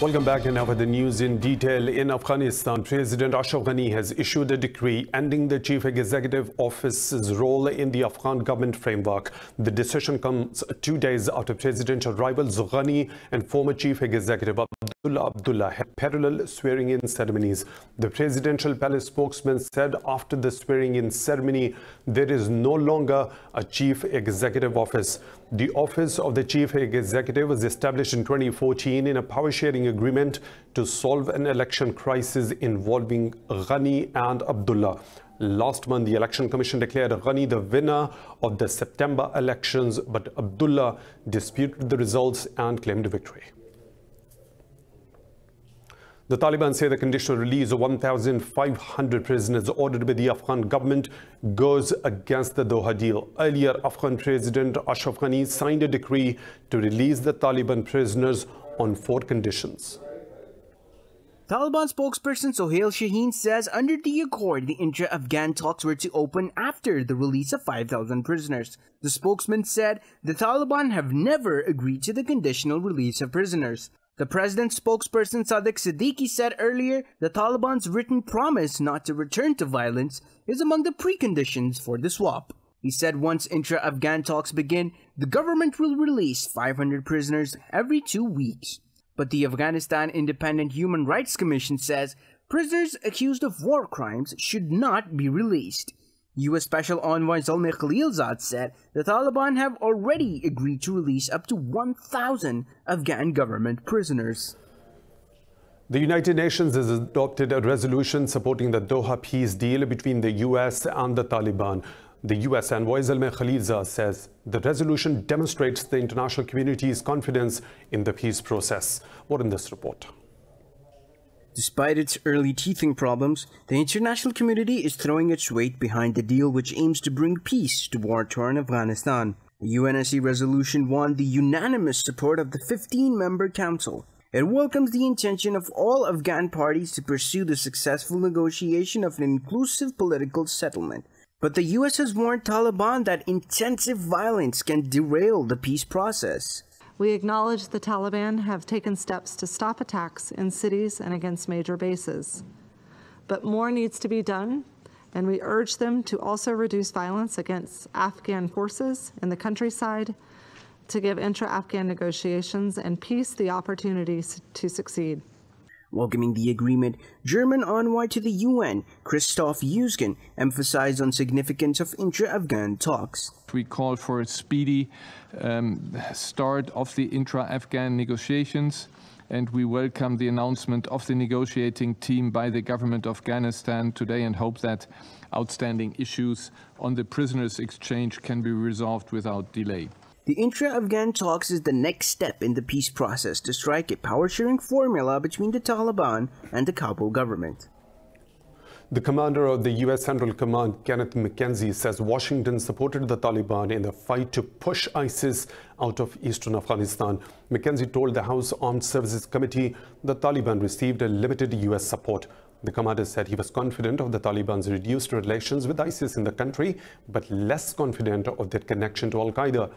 Welcome back, and now for the news in detail. In Afghanistan, President Ashraf Ghani has issued a decree ending the Chief Executive Office's role in the Afghan government framework. The decision comes 2 days after presidential rivals Ghani and former Chief Executive Abdullah had parallel swearing-in ceremonies. The presidential palace spokesman said after the swearing-in ceremony, there is no longer a Chief Executive Office. The office of the Chief Executive was established in 2014 in a power-sharing agreement to solve an election crisis involving Ghani and Abdullah. Last month, the Election Commission declared Ghani the winner of the September elections, but Abdullah disputed the results and claimed victory. The Taliban say the conditional release of 1,500 prisoners ordered by the Afghan government goes against the Doha deal. Earlier, Afghan President Ashraf Ghani signed a decree to release the Taliban prisoners on 4 conditions. Taliban spokesperson Sohail Shaheen says under the accord, the intra-Afghan talks were to open after the release of 5,000 prisoners. The spokesman said the Taliban have never agreed to the conditional release of prisoners. The president's spokesperson Sadiq Siddiqui said earlier the Taliban's written promise not to return to violence is among the preconditions for the swap. He said once intra-Afghan talks begin, the government will release 500 prisoners every 2 weeks. But the Afghanistan Independent Human Rights Commission says prisoners accused of war crimes should not be released. U.S. Special Envoy Zalmay Khalilzad said the Taliban have already agreed to release up to 1,000 Afghan government prisoners. The United Nations has adopted a resolution supporting the Doha peace deal between the U.S. and the Taliban. The U.S. envoy Zalmay Khalilzad says the resolution demonstrates the international community's confidence in the peace process. More in this report. Despite its early teething problems, the international community is throwing its weight behind the deal which aims to bring peace to war-torn Afghanistan. The UNSC resolution won the unanimous support of the 15-member council. It welcomes the intention of all Afghan parties to pursue the successful negotiation of an inclusive political settlement. But the US has warned Taliban that intensive violence can derail the peace process. We acknowledge the Taliban have taken steps to stop attacks in cities and against major bases. But more needs to be done, and we urge them to also reduce violence against Afghan forces in the countryside to give intra-Afghan negotiations and peace the opportunities to succeed. Welcoming the agreement, German envoy to the UN, Christoph Eusgen, emphasized on significance of intra-Afghan talks. We call for a speedy start of the intra-Afghan negotiations, and we welcome the announcement of the negotiating team by the government of Afghanistan today and hope that outstanding issues on the prisoners' exchange can be resolved without delay. The intra-Afghan talks is the next step in the peace process to strike a power-sharing formula between the Taliban and the Kabul government. The commander of the U.S. Central Command, Kenneth McKenzie, says Washington supported the Taliban in the fight to push ISIS out of eastern Afghanistan. McKenzie told the House Armed Services Committee the Taliban received a limited U.S. support. The commander said he was confident of the Taliban's reduced relations with ISIS in the country, but less confident of their connection to Al-Qaeda.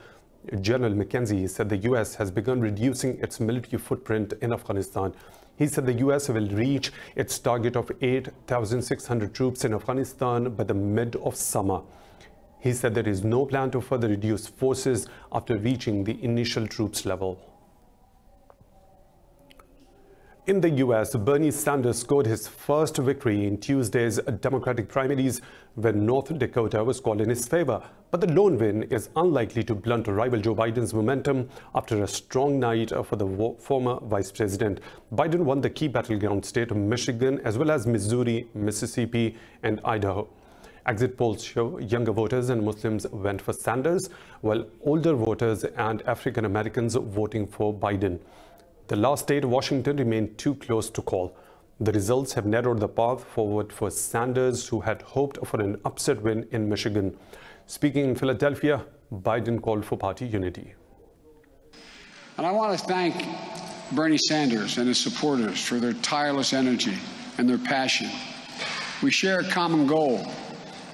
General McKenzie said the U.S. has begun reducing its military footprint in Afghanistan. He said the U.S. will reach its target of 8,600 troops in Afghanistan by the mid of summer. He said there is no plan to further reduce forces after reaching the initial troops level. In the U.S., Bernie Sanders scored his first victory in Tuesday's Democratic primaries when North Dakota was called in his favor. But the lone win is unlikely to blunt rival Joe Biden's momentum after a strong night for the former vice president. Biden won the key battleground state of Michigan as well as Missouri, Mississippi, and Idaho. Exit polls show younger voters and Muslims went for Sanders, while older voters and African Americans voting for Biden. The last state, Washington, remained too close to call. The results have narrowed the path forward for Sanders, who had hoped for an upset win in Michigan. Speaking in Philadelphia, Biden called for party unity. And I want to thank Bernie Sanders and his supporters for their tireless energy and their passion. We share a common goal,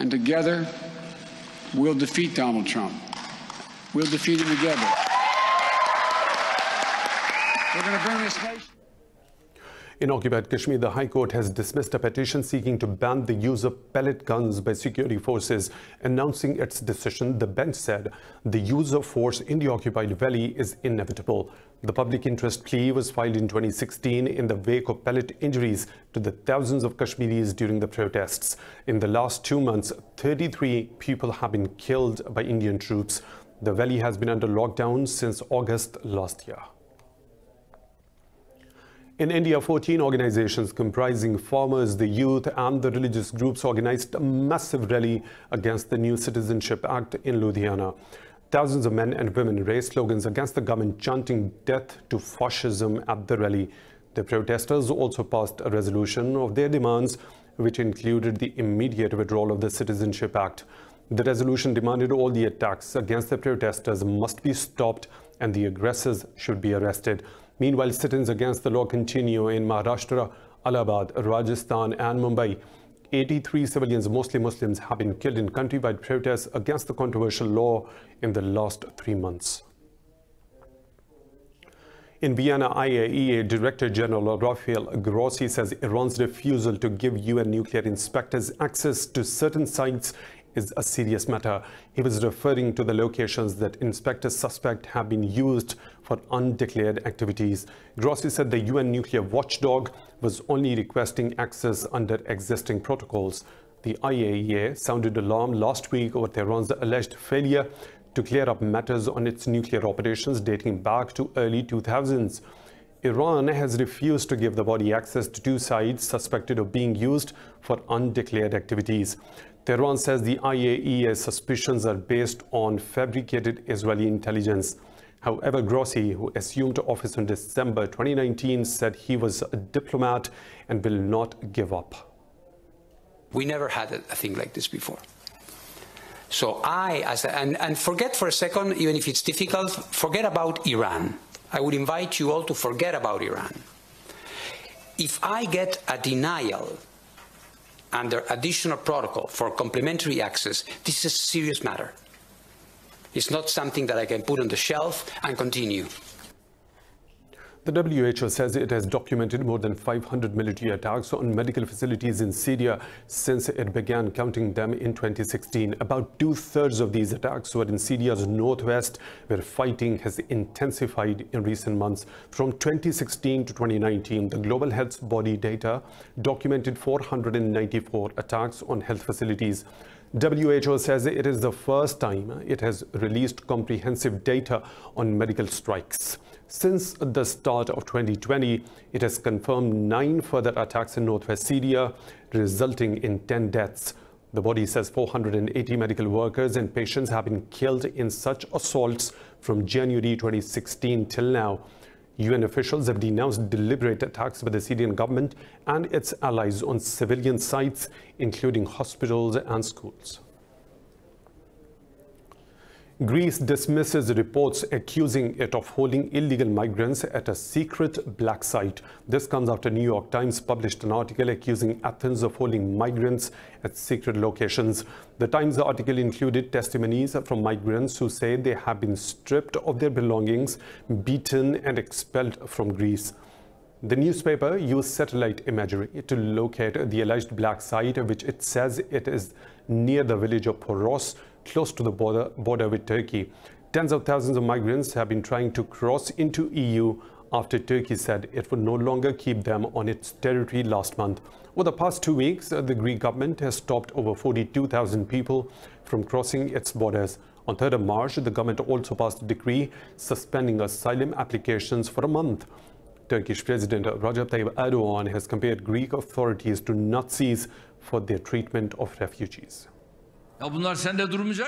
and together we'll defeat Donald Trump. We'll defeat him together. We're going to bring this nation. In occupied Kashmir, the High Court has dismissed a petition seeking to ban the use of pellet guns by security forces. Announcing its decision, the bench said the use of force in the occupied valley is inevitable. The public interest plea was filed in 2016 in the wake of pellet injuries to the thousands of Kashmiris during the protests. In the last 2 months, 33 people have been killed by Indian troops. The valley has been under lockdown since August last year. In India, 14 organizations comprising farmers, the youth and the religious groups organized a massive rally against the new Citizenship Act in Ludhiana. Thousands of men and women raised slogans against the government, chanting "Death to Fascism" at the rally. The protesters also passed a resolution of their demands, which included the immediate withdrawal of the Citizenship Act. The resolution demanded all the attacks against the protesters must be stopped and the aggressors should be arrested. Meanwhile, sit-ins against the law continue in Maharashtra, Allahabad, Rajasthan and Mumbai. 83 civilians, mostly Muslims, have been killed in countrywide protests against the controversial law in the last 3 months. In Vienna, IAEA Director General Rafael Grossi says Iran's refusal to give UN nuclear inspectors access to certain sites is a serious matter. He was referring to the locations that inspectors suspect have been used for undeclared activities. Grossi said the UN nuclear watchdog was only requesting access under existing protocols. The IAEA sounded alarm last week over Tehran's alleged failure to clear up matters on its nuclear operations dating back to early 2000s. Iran has refused to give the body access to 2 sites suspected of being used for undeclared activities. Tehran says the IAEA's suspicions are based on fabricated Israeli intelligence. However, Grossi, who assumed office in December 2019, said he was a diplomat and will not give up. We never had a thing like this before. So and forget for a second, even if it's difficult, forget about Iran. I would invite you all to forget about Iran. If I get a denial under additional protocol for complementary access, this is a serious matter. It's not something that I can put on the shelf and continue. The WHO says it has documented more than 500 military attacks on medical facilities in Syria since it began counting them in 2016. About 2/3 of these attacks were in Syria's northwest, where fighting has intensified in recent months. From 2016 to 2019, the Global Health Body data documented 494 attacks on health facilities. WHO says it is the first time it has released comprehensive data on medical strikes. Since the start of 2020, it has confirmed 9 further attacks in northwest Syria, resulting in 10 deaths. The body says 480 medical workers and patients have been killed in such assaults from January 2016 till now. UN officials have denounced deliberate attacks by the Syrian government and its allies on civilian sites, including hospitals and schools. Greece dismisses reports accusing it of holding illegal migrants at a secret black site. This comes after New York Times published an article accusing Athens of holding migrants at secret locations. The Times article included testimonies from migrants who say they have been stripped of their belongings, beaten and expelled from Greece. The newspaper used satellite imagery to locate the alleged black site, which it says it is near the village of Poros, close to the border with Turkey. Tens of thousands of migrants have been trying to cross into EU after Turkey said it would no longer keep them on its territory last month. Over the past 2 weeks, the Greek government has stopped over 42,000 people from crossing its borders. On 3rd of March, the government also passed a decree suspending asylum applications for a month. Turkish President Recep Tayyip Erdogan has compared Greek authorities to Nazis for their treatment of refugees.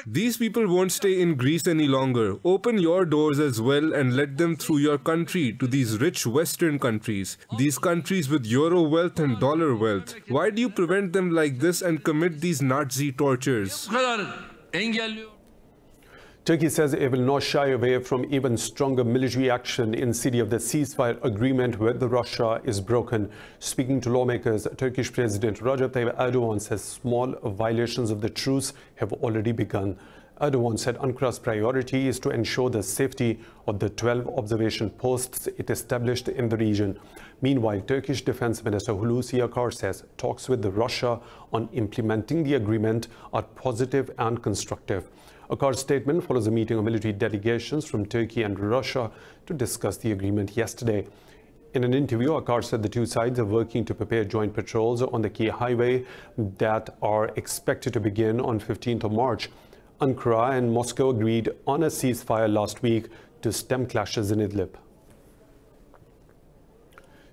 These people won't stay in Greece any longer. Open your doors as well and let them through your country to these rich Western countries. These countries with euro wealth and dollar wealth. Why do you prevent them like this and commit these Nazi tortures? Turkey says it will not shy away from even stronger military action in Syria if the ceasefire agreement with Russia is broken. Speaking to lawmakers, Turkish President Recep Tayyip Erdogan says small violations of the truce have already begun. Erdogan said Ankara's priority is to ensure the safety of the 12 observation posts it established in the region. Meanwhile, Turkish Defense Minister Hulusi Akar says talks with Russia on implementing the agreement are positive and constructive. Akar's statement follows a meeting of military delegations from Turkey and Russia to discuss the agreement yesterday. In an interview, Akar said the two sides are working to prepare joint patrols on the key highway that are expected to begin on 15th of March. Ankara and Moscow agreed on a ceasefire last week to stem clashes in Idlib.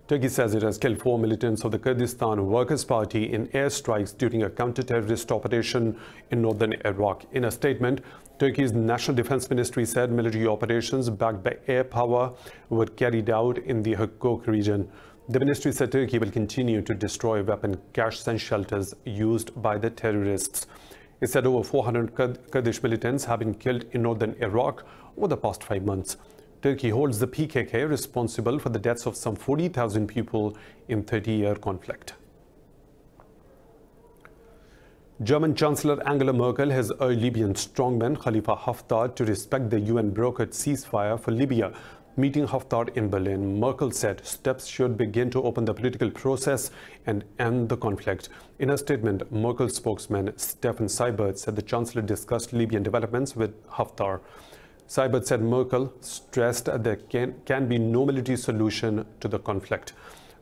Turkey says it has killed 4 militants of the Kurdistan Workers' Party in airstrikes during a counter-terrorist operation in northern Iraq. In a statement, Turkey's National Defense Ministry said military operations backed by air power were carried out in the Kirkuk region. The ministry said Turkey will continue to destroy weapon caches and shelters used by the terrorists. It said over 400 Kurdish militants have been killed in northern Iraq over the past 5 months. Turkey holds the PKK responsible for the deaths of some 40,000 people in 30-year conflict. German Chancellor Angela Merkel has urged Libyan strongman Khalifa Haftar to respect the UN-brokered ceasefire for Libya. Meeting Haftar in Berlin, Merkel said steps should begin to open the political process and end the conflict. In a statement, Merkel's spokesman Stefan Seibert said the Chancellor discussed Libyan developments with Haftar. Seibert said Merkel stressed there can be no military solution to the conflict.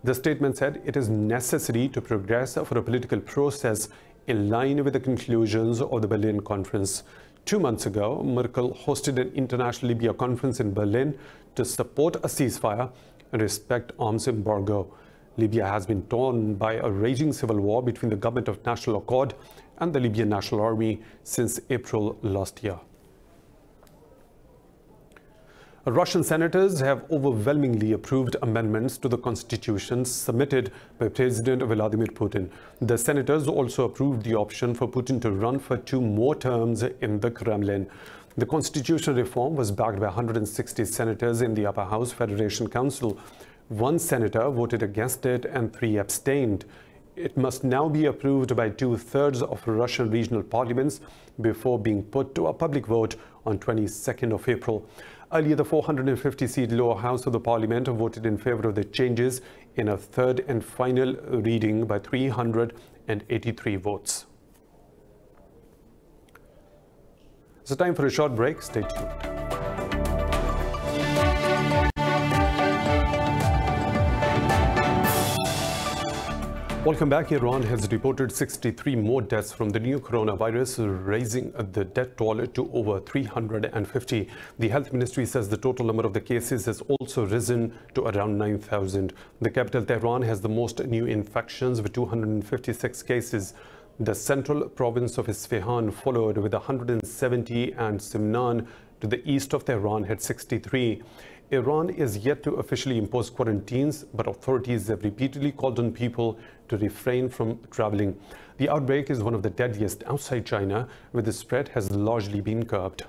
The statement said it is necessary to progress for a political process in line with the conclusions of the Berlin conference. 2 months ago, Merkel hosted an international Libya conference in Berlin to support a ceasefire and respect arms embargo. Libya has been torn by a raging civil war between the Government of National Accord and the Libyan National Army since April last year. Russian senators have overwhelmingly approved amendments to the constitution submitted by President Vladimir Putin. The senators also approved the option for Putin to run for 2 more terms in the Kremlin. The constitutional reform was backed by 160 senators in the Upper House Federation Council. 1 senator voted against it and 3 abstained. It must now be approved by 2/3 of Russian regional parliaments before being put to a public vote on 22nd of April. Earlier, the 450-seat lower house of the parliament voted in favor of the changes in a 3rd and final reading by 383 votes. It's time for a short break. Stay tuned. Welcome back. Iran has reported 63 more deaths from the new coronavirus, raising the death toll to over 350. The health ministry says the total number of the cases has also risen to around 9,000. The capital, Tehran, has the most new infections with 256 cases. The central province of Isfahan followed with 170, and Simnan, to the east of Tehran, had 63. Iran is yet to officially impose quarantines, but authorities have repeatedly called on people to refrain from traveling. The outbreak is one of the deadliest outside China, where the spread has largely been curbed.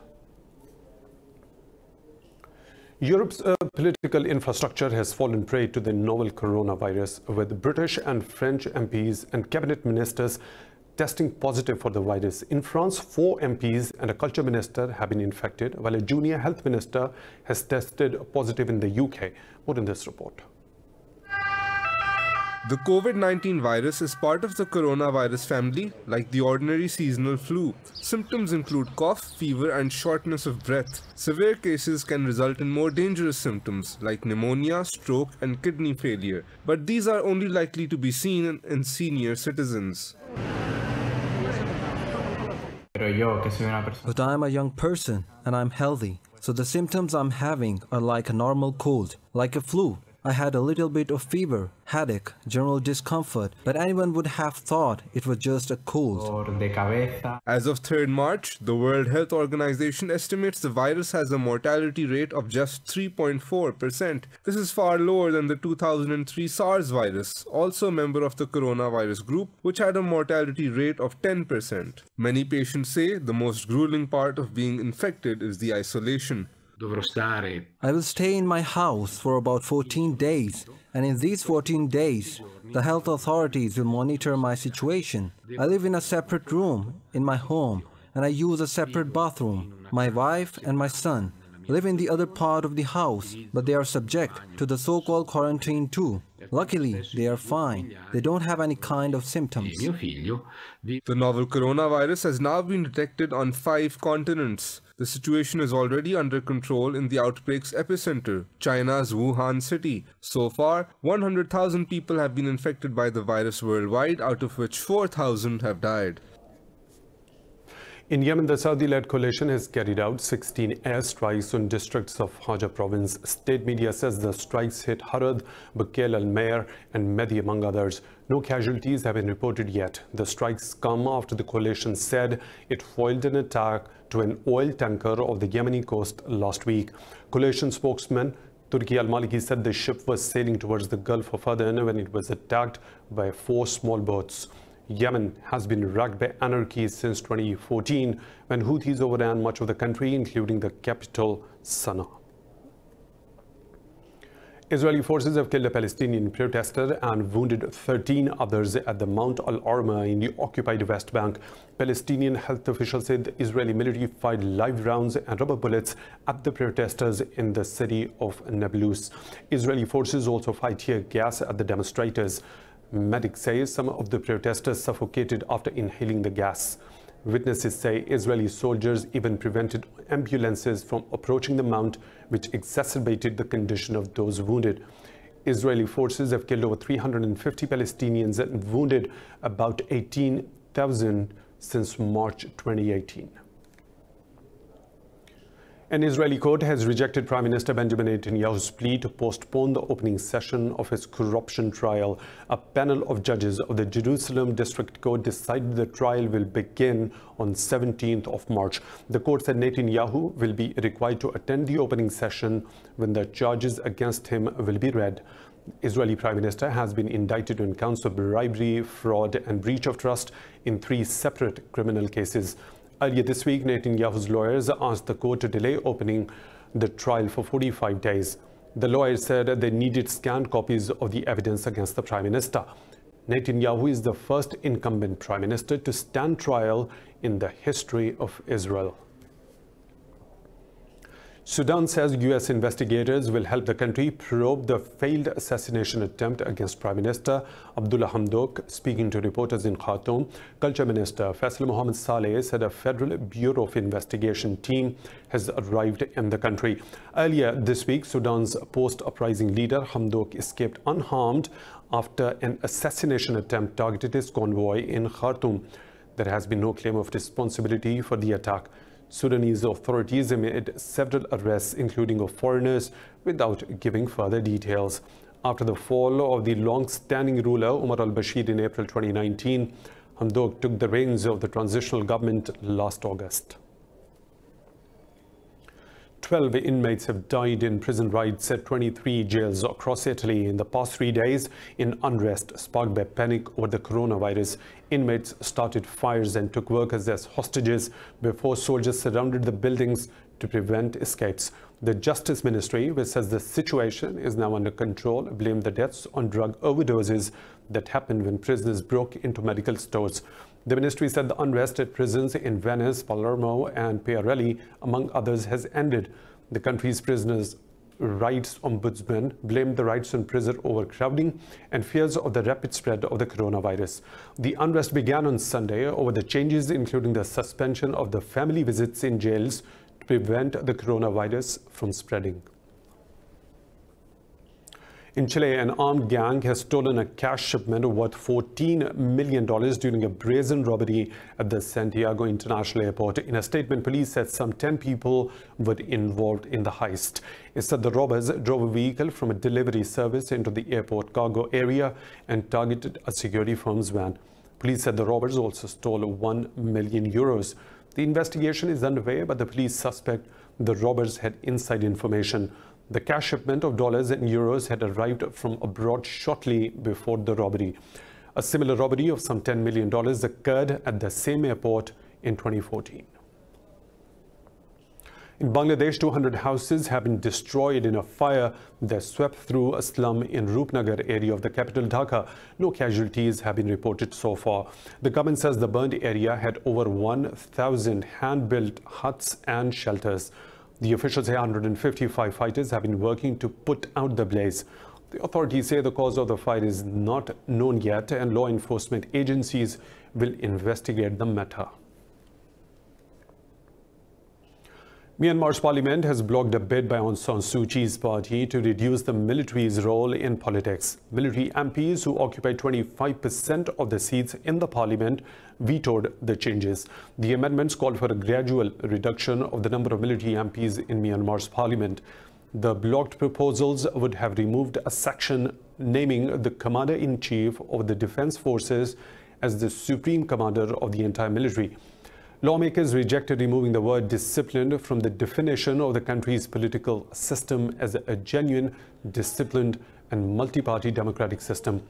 Europe's political infrastructure has fallen prey to the novel coronavirus, with British and French MPs and cabinet ministers testing positive for the virus. In France, 4 MPs and a culture minister have been infected, while a junior health minister has tested positive in the UK. More in this report. The COVID-19 virus is part of the coronavirus family, like the ordinary seasonal flu. Symptoms include cough, fever, and shortness of breath. Severe cases can result in more dangerous symptoms, like pneumonia, stroke, and kidney failure. But these are only likely to be seen in senior citizens. But I'm a young person and I'm healthy, so the symptoms I'm having are like a normal cold, like a flu. I had a little bit of fever, headache, general discomfort, but anyone would have thought it was just a cold. As of 3rd March, the World Health Organization estimates the virus has a mortality rate of just 3.4%. This is far lower than the 2003 SARS virus, also a member of the coronavirus group, which had a mortality rate of 10%. Many patients say the most grueling part of being infected is the isolation. I will stay in my house for about 14 days, and in these 14 days, the health authorities will monitor my situation. I live in a separate room in my home, and I use a separate bathroom. My wife and my son live in the other part of the house, but they are subject to the so-called quarantine too. Luckily, they are fine. They don't have any kind of symptoms. The novel coronavirus has now been detected on 5 continents. The situation is already under control in the outbreak's epicenter, China's Wuhan city. So far, 100,000 people have been infected by the virus worldwide, out of which 4,000 have died. In Yemen, the Saudi-led coalition has carried out 16 airstrikes on districts of Haja province. State media says the strikes hit Harad, Bukail al-Mayer and Mehdi, among others. No casualties have been reported yet. The strikes come after the coalition said it foiled an attack to an oil tanker off the Yemeni coast last week. Coalition spokesman Turki al-Maliki said the ship was sailing towards the Gulf of Aden when it was attacked by 4 small boats. Yemen has been racked by anarchy since 2014, when Houthis overran much of the country, including the capital, Sana'a. Israeli forces have killed a Palestinian protester and wounded 13 others at the Mount al-Arma in the occupied West Bank. Palestinian health officials said the Israeli military fired live rounds and rubber bullets at the protesters in the city of Nablus. Israeli forces also fired tear gas at the demonstrators. Medics say some of the protesters suffocated after inhaling the gas. Witnesses say Israeli soldiers even prevented ambulances from approaching the mount, which exacerbated the condition of those wounded. Israeli forces have killed over 350 Palestinians and wounded about 18,000 since March 2018. An Israeli court has rejected Prime Minister Benjamin Netanyahu's plea to postpone the opening session of his corruption trial. A panel of judges of the Jerusalem District Court decided the trial will begin on 17th of March. The court said Netanyahu will be required to attend the opening session when the charges against him will be read. Israeli Prime Minister has been indicted on counts of bribery, fraud and breach of trust in 3 separate criminal cases. Earlier this week, Netanyahu's lawyers asked the court to delay opening the trial for 45 days. The lawyers said they needed scanned copies of the evidence against the Prime Minister. Netanyahu is the first incumbent Prime Minister to stand trial in the history of Israel. Sudan says US investigators will help the country probe the failed assassination attempt against Prime Minister Abdullah Hamdok. Speaking to reporters in Khartoum, Culture Minister Faisal Mohammed Saleh said a Federal Bureau of Investigation team has arrived in the country. Earlier this week, Sudan's post-uprising leader Hamdok escaped unharmed after an assassination attempt targeted his convoy in Khartoum. There has been no claim of responsibility for the attack. Sudanese authorities have made several arrests, including of foreigners, without giving further details. After the fall of the long-standing ruler Omar al-Bashir in April 2019, Hamdok took the reins of the transitional government last August. 12 inmates have died in prison riots at 23 jails across Italy in the past 3 days in unrest sparked by panic over the coronavirus. Inmates started fires and took workers as hostages before soldiers surrounded the buildings to prevent escapes. The Justice Ministry, which says the situation is now under control, blamed the deaths on drug overdoses that happened when prisoners broke into medical stores. The ministry said the unrest at prisons in Venice, Palermo and Piarelli, among others, has ended. The country's prisoners' rights ombudsman blamed the rights on prison overcrowding and fears of the rapid spread of the coronavirus. The unrest began on Sunday over the changes, including the suspension of the family visits in jails to prevent the coronavirus from spreading. In Chile, an armed gang has stolen a cash shipment worth $14 million during a brazen robbery at the Santiago International Airport. In a statement, police said some 10 people were involved in the heist. It said the robbers drove a vehicle from a delivery service into the airport cargo area and targeted a security firm's van. Police said the robbers also stole €1 million. The investigation is underway, but the police suspect the robbers had inside information. The cash shipment of dollars and euros had arrived from abroad shortly before the robbery. A similar robbery of some $10 million occurred at the same airport in 2014. In Bangladesh, 200 houses have been destroyed in a fire that swept through a slum in Rupnagar area of the capital Dhaka. No casualties have been reported so far. The government says the burned area had over 1,000 hand-built huts and shelters. The officials say 155 fighters have been working to put out the blaze. The authorities say the cause of the fire is not known yet, and law enforcement agencies will investigate the matter. Myanmar's parliament has blocked a bid by Aung San Suu Kyi's party to reduce the military's role in politics. Military MPs, who occupy 25% of the seats in the parliament, vetoed the changes. The amendments called for a gradual reduction of the number of military MPs in Myanmar's parliament. The blocked proposals would have removed a section naming the commander-in-chief of the defense forces as the supreme commander of the entire military. Lawmakers rejected removing the word disciplined from the definition of the country's political system as a genuine, disciplined and multi-party democratic system.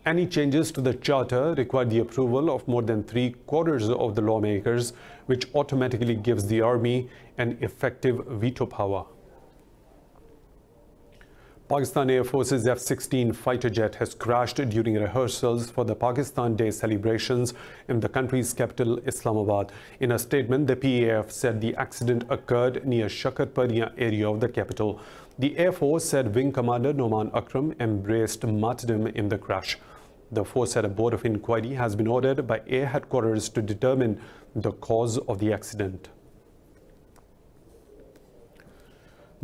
Any changes to the charter require the approval of more than 3/4 of the lawmakers, which automatically gives the army an effective veto power. Pakistan Air Force's F-16 fighter jet has crashed during rehearsals for the Pakistan Day celebrations in the country's capital, Islamabad. In a statement, the PAF said the accident occurred near Shakarpariya area of the capital. The Air Force said Wing Commander Noman Akram embraced martyrdom in the crash. The force said a board of inquiry has been ordered by Air Headquarters to determine the cause of the accident.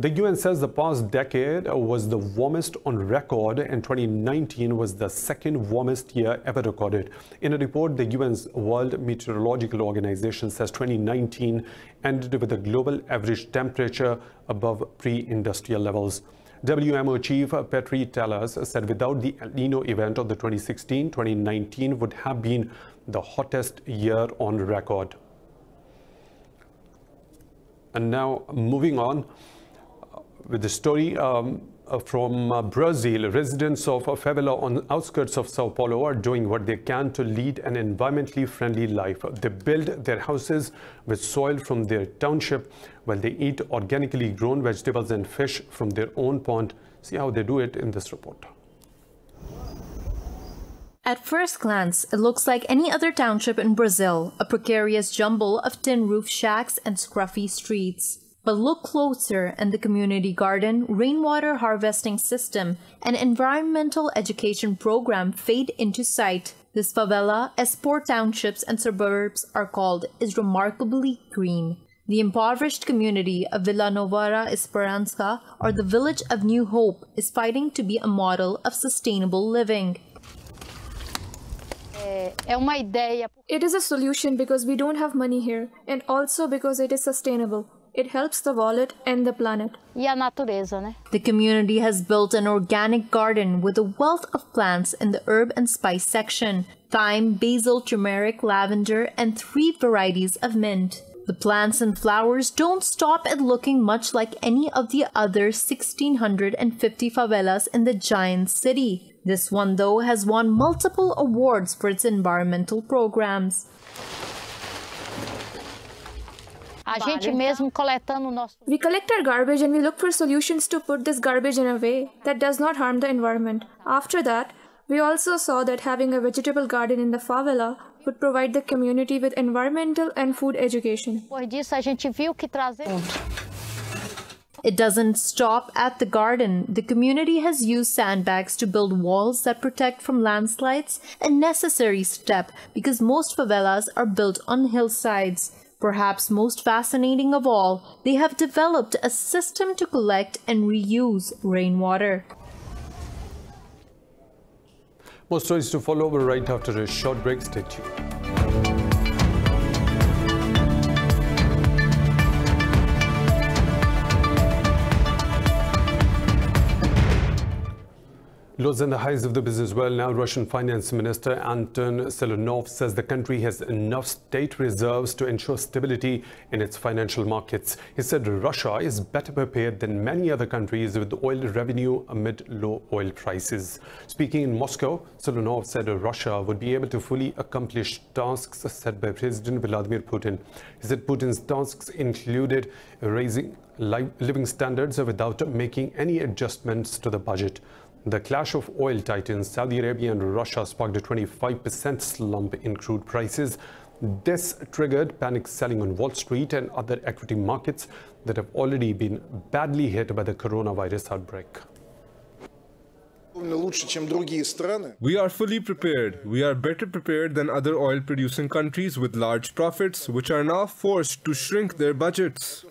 The UN says the past decade was the warmest on record, and 2019 was the second warmest year ever recorded. In a report, the UN's World Meteorological Organization says 2019 ended with a global average temperature above pre-industrial levels. WMO Chief Petri Talas said without the El Nino event of the 2016, 2019 would have been the hottest year on record. And now moving on with the story from Brazil. Residents of a favela on the outskirts of Sao Paulo are doing what they can to lead an environmentally friendly life. They build their houses with soil from their township while they eat organically grown vegetables and fish from their own pond. See how they do it in this report. At first glance, it looks like any other township in Brazil, a precarious jumble of tin roof shacks and scruffy streets. But look closer and the community garden, rainwater harvesting system, and environmental education program fade into sight. This favela, as poor townships and suburbs are called, is remarkably green. The impoverished community of Vila Nova Esperança, or the Village of New Hope, is fighting to be a model of sustainable living. It is a solution because we don't have money here, and also because it is sustainable. It helps the wallet and the planet. The community has built an organic garden with a wealth of plants in the herb and spice section: thyme, basil, turmeric, lavender, and 3 varieties of mint. The plants and flowers don't stop at looking much like any of the other 1,650 favelas in the giant city. This one, though, has won multiple awards for its environmental programs. We collect our garbage and we look for solutions to put this garbage in a way that does not harm the environment. After that, we also saw that having a vegetable garden in the favela would provide the community with environmental and food education. It doesn't stop at the garden. The community has used sandbags to build walls that protect from landslides, a necessary step because most favelas are built on hillsides. Perhaps most fascinating of all, they have developed a system to collect and reuse rainwater. More stories to follow right after a short break. Stay tuned. lows and the highs of the business world now. Russian Finance Minister Anton Selonov says the country has enough state reserves to ensure stability in its financial markets. He said Russia is better prepared than many other countries with oil revenue amid low oil prices. Speaking in Moscow, Selonov said Russia would be able to fully accomplish tasks set by President Vladimir Putin. He said Putin's tasks included raising living standards without making any adjustments to the budget. The clash of oil titans Saudi Arabia and Russia sparked a 25% slump in crude prices. This triggered panic selling on Wall Street and other equity markets that have already been badly hit by the coronavirus outbreak. We are fully prepared. We are better prepared than other oil-producing countries with large profits, which are now forced to shrink their budgets.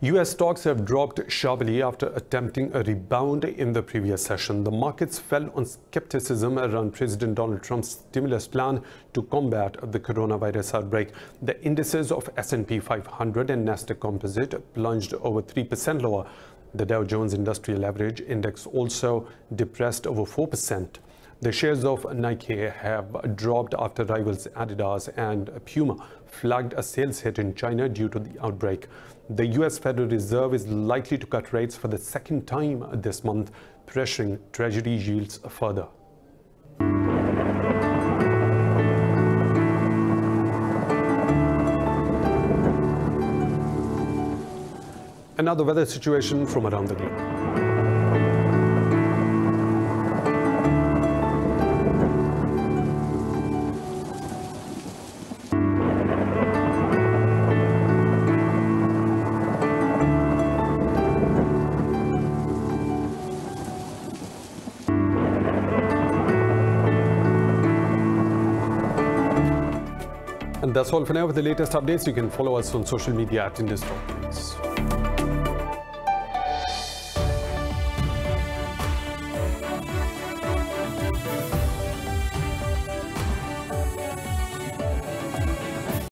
U.S. stocks have dropped sharply after attempting a rebound in the previous session. The markets fell on skepticism around President Donald Trump's stimulus plan to combat the coronavirus outbreak. The indices of S&P 500 and Nasdaq Composite plunged over 3% lower. The Dow Jones Industrial Average Index also depressed over 4%. The shares of Nike have dropped after rivals Adidas and Puma flagged a sales hit in China due to the outbreak. The U.S. Federal Reserve is likely to cut rates for the second time this month, pressuring Treasury yields further. And now the weather situation from around the globe. And that's all for now. With the latest updates, you can follow us on social media at Indus Special.